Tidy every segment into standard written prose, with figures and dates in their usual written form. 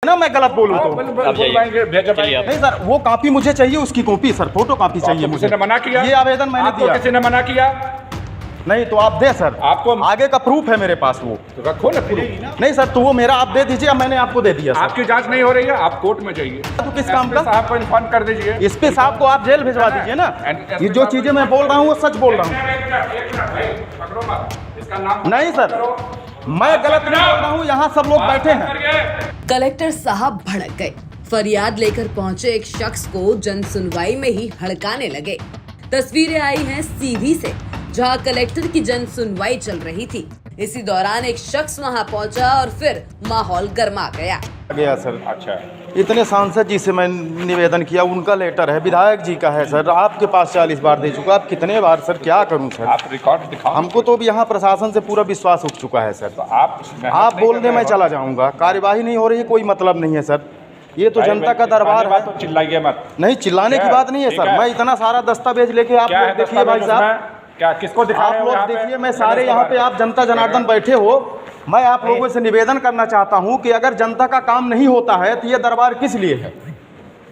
ना मैं गलत बोलूँ तो नहीं सर, वो कॉपी मुझे चाहिए, उसकी कॉपी सर, फोटो कॉपी चाहिए मुझे। किसी ने मना किया? ये आवेदन मैंने आपको दिया। किसी ने मना किया? नहीं तो आप दे सर, आपको आगे का प्रूफ है मेरे पास वो। तो रखो ना प्रूफ। नहीं सर, तो वो मेरा आप दे दीजिए, मैंने आपको दे दिया सर। आपकी जांच नहीं हो रही है, आप कोर्ट में जाइए। तो किस काम का? साहब को इन्फॉर्म कर दीजिए। इस पे साहब को आप जेल भिजवा दीजिए ना। ये जो चीजें मैं बोल रहा हूँ वो सच बोल रहा हूँ। इसका नाम नहीं सर, मैं गलत नहीं बोल रहा हूँ, यहाँ सब लोग बैठे हैं। कलेक्टर साहब भड़क गए। फरियाद लेकर पहुंचे एक शख्स को जन सुनवाई में ही हड़काने लगे। तस्वीरें आई हैं सीधी से, जहां कलेक्टर की जन सुनवाई चल रही थी। इसी दौरान एक शख्स वहां पहुंचा और फिर माहौल गर्मा गया सर। अच्छा, इतने सांसद जी से मैं निवेदन किया, उनका लेटर है, विधायक जी का है सर, आपके पास 40 बार दे चुका, आप कितने बार सर क्या करूं सर? आप रिकॉर्ड दिखाओ। हमको तो अब यहाँ प्रशासन से पूरा विश्वास उठ चुका है सर। तो आप बोल दे मैं चला जाऊंगा, कार्यवाही नहीं हो रही है, कोई मतलब नहीं है सर। ये तो जनता का दरबार है। तो चिल्लाइए मत। नहीं, चिल्लाने की बात नहीं है सर। मैं इतना सारा दस्तावेज लेके आप लोग देखिए भाई साहब, क्या किसको दिखा आप लोग देखिए, मैं सारे यहाँ पे आप जनता जनार्दन बैठे हो, मैं आप लोगों से निवेदन करना चाहता हूँ कि अगर जनता का काम नहीं होता है तो ये दरबार किस लिए है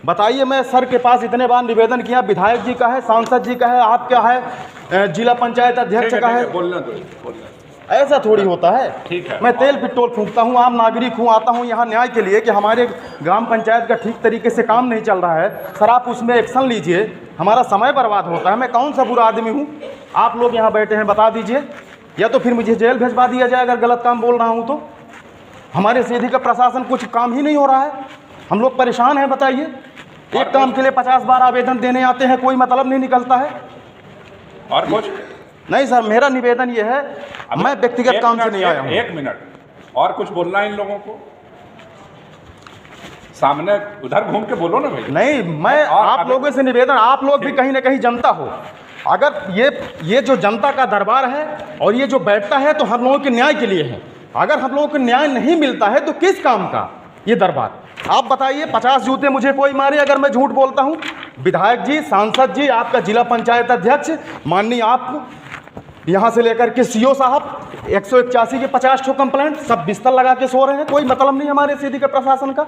बताइए। मैं सर के पास इतने बार निवेदन किया, विधायक जी का है, सांसद जी का है, आपका है, जिला पंचायत अध्यक्ष का है। बोलना ऐसा थोड़ी होता है। ठीक है। मैं तेल पेट्रोल फूंकता हूँ, आम नागरिक हूँ, आता हूँ यहाँ न्याय के लिए कि हमारे ग्राम पंचायत का ठीक तरीके से काम नहीं चल रहा है सर, आप उसमें एक्शन लीजिए। हमारा समय बर्बाद होता है। मैं कौन सा बुरा आदमी हूँ? आप लोग यहाँ बैठे हैं, बता दीजिए, या तो फिर मुझे जेल भिजवा दिया जाए अगर गलत काम बोल रहा हूँ तो। हमारे सीधी का प्रशासन कुछ काम ही नहीं हो रहा है, हम लोग परेशान हैं। बताइए, एक काम के लिए 50 बार आवेदन देने आते हैं, कोई मतलब नहीं निकलता है। और कुछ नहीं सर, मेरा निवेदन ये है, मैं व्यक्तिगत काम से नहीं आया हूँ। एक मिनट, और कुछ बोलना है इन लोगों को? सामने उधर घूम के बोलो ना भाई। नहीं, मैं आप लोगों से निवेदन, आप लोग भी कहीं ना कहीं जनता हो। अगर ये जो जनता का दरबार है और ये जो बैठता है तो हम लोगों के न्याय के लिए है। अगर हम लोगों को न्याय नहीं मिलता है तो किस काम का ये दरबार? आप बताइए, 50 जूते मुझे कोई मारे अगर मैं झूठ बोलता हूँ? विधायक जी, सांसद जी, आपका जिला पंचायत अध्यक्ष, माननीय आप, यहाँ से लेकर के सीओ साहब, 181 के 50 ठो कंप्लेंट, सब बिस्तर लगा के सो रहे हैं। कोई मतलब नहीं हमारे सीधी के प्रशासन का।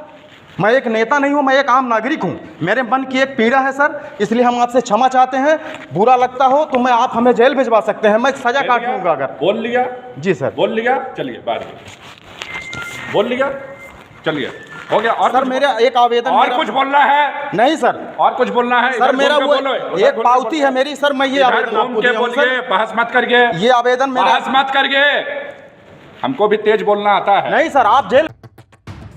मैं एक नेता नहीं हूँ, मैं एक आम नागरिक हूँ। मेरे मन की एक पीड़ा है सर, इसलिए हम आपसे क्षमा चाहते हैं। बुरा लगता हो तो मैं आप हमें जेल भिजवा सकते हैं, मैं सजा काट लूँगा अगर। बोल लिया जी सर, बोल लिया, चलिए बाहर बोल लिया, चलिए हो गया। और सर मेरा एक आवेदन, और कुछ बोलना है? नहीं सर, और कुछ बोलना है सर मेरा वो एक पावती है मेरी सर, मैं ये आवेदन आपको दिया हूं सर। बहस मत करिए, ये आवेदन मेरा, बहस मत करिए, हमको भी तेज बोलना आता है। नहीं सर, आप जेल।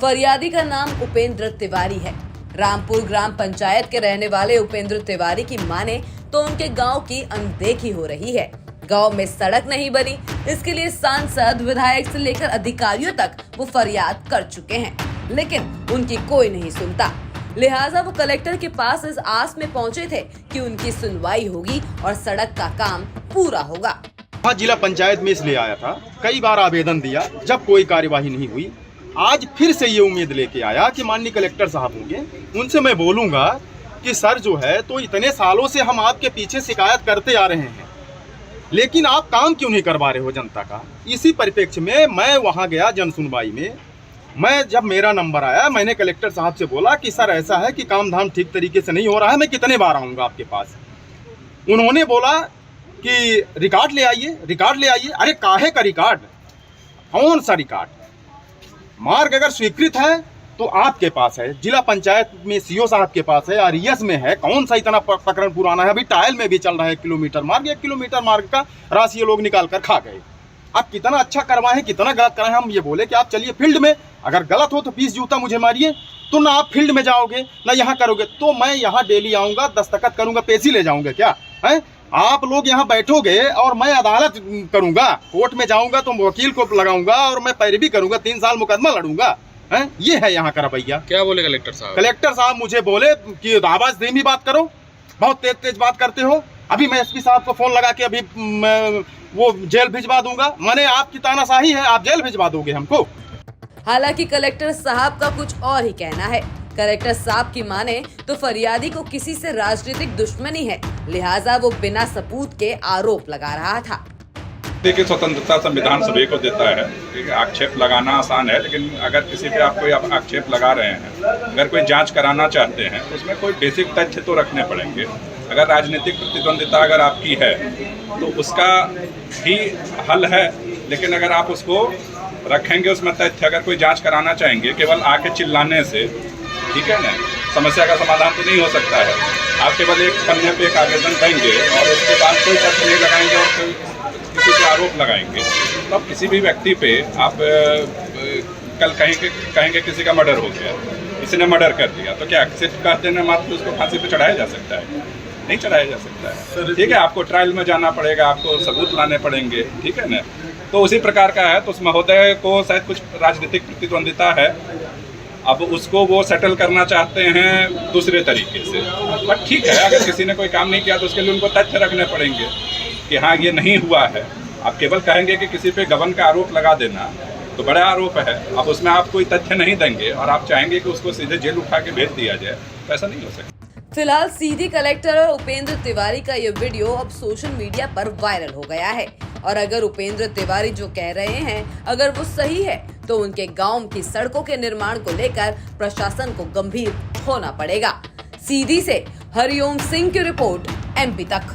फरियादी का नाम उपेंद्र तिवारी है। रामपुर ग्राम पंचायत के रहने वाले उपेंद्र तिवारी की माने तो उनके गांव की अनदेखी हो रही है। गांव में सड़क नहीं बनी, इसके लिए सांसद, विधायक से लेकर अधिकारियों तक वो फरियाद कर चुके हैं, लेकिन उनकी कोई नहीं सुनता। लिहाजा वो कलेक्टर के पास इस आस में पहुंचे थे कि उनकी सुनवाई होगी और सड़क का काम पूरा होगा। हाँ, जिला पंचायत में इसलिए आया था, कई बार आवेदन दिया, जब कोई कार्यवाही नहीं हुई, आज फिर से ये उम्मीद लेके आया कि माननीय कलेक्टर साहब होंगे, उनसे मैं बोलूंगा कि सर जो है, तो इतने सालों से हम आपके पीछे शिकायत करते आ रहे हैं, लेकिन आप काम क्यों नहीं करवा रहे हो जनता का? इसी परिप्रेक्ष्य में मैं वहाँ गया जन सुनवाई में। मैं जब मेरा नंबर आया, मैंने कलेक्टर साहब से बोला कि सर ऐसा है कि काम धाम ठीक तरीके से नहीं हो रहा है, मैं कितने बार आऊँगा आपके पास? उन्होंने बोला कि रिकॉर्ड ले आइए, रिकॉर्ड ले आइए। अरे काहे का रिकॉर्ड? कौन सा रिकॉर्ड? मार्ग अगर स्वीकृत है तो आपके पास है, जिला पंचायत में सीओ साहब के पास है, आरईएस में है, कौन सा इतना प्रकरण पुराना है? अभी ट्रायल में भी चल रहा है किलोमीटर मार्ग। 1 किलोमीटर मार्ग का राशि ये लोग निकाल कर खा गए। आप कितना अच्छा करवाएं, कितना गलत कराएं, हम ये बोले कि आप चलिए फील्ड में, अगर गलत हो तो 20 जूता मुझे मारिए, तो ना आप फील्ड में जाओगे ना यहाँ करोगे। तो मैं यहाँ डेली आऊँगा, दस्तखत करूँगा, पेशी ले जाऊँगा क्या है? आप लोग यहाँ बैठोगे और मैं अदालत करूँगा, कोर्ट में जाऊँगा तो वकील को लगाऊंगा और मैं पैरवी करूँगा, 3 साल मुकदमा लड़ूंगा। है ये है यहाँ का रवैया। क्या बोले कलेक्टर साहब? कलेक्टर साहब मुझे बोले कि आवाज धीमी बात करो, बहुत तेज तेज बात करते हो। अभी मैं एसपी साहब को फोन लगा के अभी वो जेल भिजवा दूंगा। माने आपकी तानाशाही है, आप जेल भिजवा दोगे हमको। हालांकि कलेक्टर साहब का कुछ और ही कहना है। कलेक्टर साहब की माने तो फरियादी को किसी से राजनीतिक दुश्मनी है, लिहाजा वो बिना सबूत के आरोप लगा रहा था। देखिए, स्वतंत्रता संविधान सभी को देता है। ठीक है, आक्षेप लगाना आसान है, लेकिन अगर किसी पे आप कोई आक्षेप लगा रहे हैं, अगर कोई जांच कराना चाहते हैं तो उसमें कोई बेसिक तथ्य तो रखने पड़ेंगे। अगर राजनीतिक प्रतिद्वंदिता अगर आपकी है तो उसका भी हल है, लेकिन अगर आप उसको रखेंगे उसमें तथ्य, अगर कोई जांच कराना चाहेंगे केवल आके चिल्लाने से, ठीक है ना, समस्या का समाधान तो नहीं हो सकता है। आप केवल एक पन्ने पे एक आवेदन देंगे और उसके बाद कोई तथ्य नहीं लगाएंगे और कोई किसी पे आरोप लगाएंगे, तो अब किसी भी व्यक्ति पे आप कल कहेंगे किसी का मर्डर हो गया, किसी ने मर्डर कर दिया, तो क्या सिर्फ कह देने मात्र उसको फांसी पे चढ़ाया जा सकता है? नहीं चढ़ाया जा सकता है। ठीक है, आपको ट्रायल में जाना पड़ेगा, आपको सबूत लाने पड़ेंगे, ठीक है ना। तो उसी प्रकार का है। तो उस महोदय को शायद कुछ राजनीतिक प्रतिद्वंदिता है, अब उसको वो सेटल करना चाहते हैं दूसरे तरीके से। बट ठीक है, अगर किसी ने कोई काम नहीं किया तो उसके लिए उनको तथ्य रखने पड़ेंगे कि हाँ ये नहीं हुआ है। आप केवल कहेंगे कि किसी पे गबन का आरोप लगा देना तो बड़ा आरोप है, अब उसमें आप कोई तथ्य नहीं देंगे और आप चाहेंगे कि उसको सीधे जेल उठा के भेज दिया जाए, तो ऐसा नहीं हो सकता। फिलहाल सीधी कलेक्टर और उपेंद्र तिवारी का ये वीडियो अब सोशल मीडिया पर वायरल हो गया है। और अगर उपेंद्र तिवारी जो कह रहे हैं अगर वो सही है तो उनके गांव की सड़कों के निर्माण को लेकर प्रशासन को गंभीर होना पड़ेगा। सीधी से हरिओम सिंह की रिपोर्ट, MP तक।